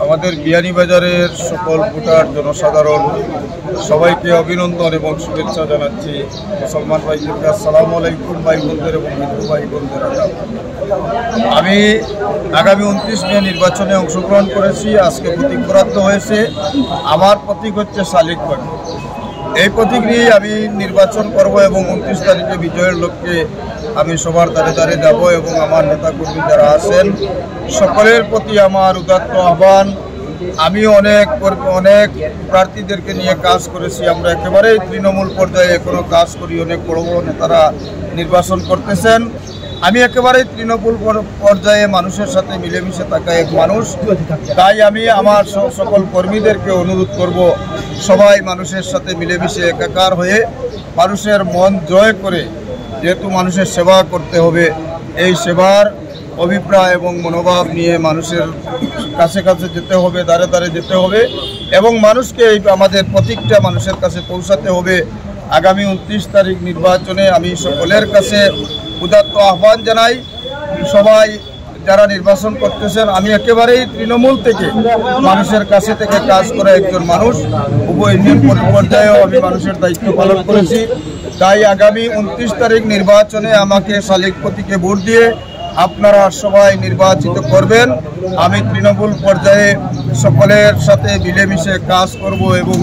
আমাদের বিয়ানীবাজারের সকল ভোটার জনসাধারণ সবাইকে অভিনন্দন এবং শুভেচ্ছা জানাচ্ছি। মুসলমান ভাইদেরকে আসসালামু আলাইকুম ভাই বোনদের এবং হিন্দু ভাই বোনদের। আমি আগামী 29 মে নির্বাচনে অংশগ্রহণ করেছি। আজকে প্রতীক বরাদ্দ হয়েছে। আমার প্রতীক হচ্ছে শালিক পাখি। এই প্রতীক নিয়ে আমি নির্বাচন করব এবং 29 তারিখে বিজয়ের লক্ষ্যে আমি সবার দ্বারে দ্বারে যাব এবং আমার নেতাকর্মী যারা আছেন সকলের প্রতি আমার উদাত্ত আহ্বান। আমি অনেক প্রার্থীদেরকে নিয়ে কাজ করেছি। আমরা একেবারেই তৃণমূল পর্যায়ে কোনো কাজ করি। অনেক বড় বড় নেতারা নির্বাচন করতেছেন। আমি একেবারেই তৃণমূল পর্যায়ে মানুষের সাথে মিলেমিশে থাকা এক মানুষ। তাই আমি আমার সকল কর্মীদেরকে অনুরোধ করব, সবাই মানুষের সাথে মিলেমিশে একাকার হয়ে মানুষের মন জয় করে, যেহেতু মানুষের সেবা করতে হবে, এই সেবার অভিপ্রায় এবং মনোভাব নিয়ে মানুষের কাছে কাছে যেতে হবে, দ্বারে দ্বারে যেতে হবে এবং মানুষকে এই আমাদের প্রতীকটা মানুষের কাছে পৌঁছাতে হবে। আগামী 29 তারিখ নির্বাচনে আমি সকলের কাছে উদাত্ত আহ্বান জানাই। সবাই যারা নির্বাচন করতেছেন, আমি একেবারেই তৃণমূল থেকে মানুষের কাছে থেকে কাজ করে একজন মানুষ। ইউনিয়ন পর্যায়েও আমি মানুষের দায়িত্ব পালন করেছি। তাই আগামী 29 তারিখ নির্বাচনে আমাকে শালিক প্রতীকে ভোট দিয়ে আপনারা সবাই নির্বাচিত করবেন। আমি তৃণমূল পর্যায়ে সকলের সাথে মিলেমিশে কাজ করব এবং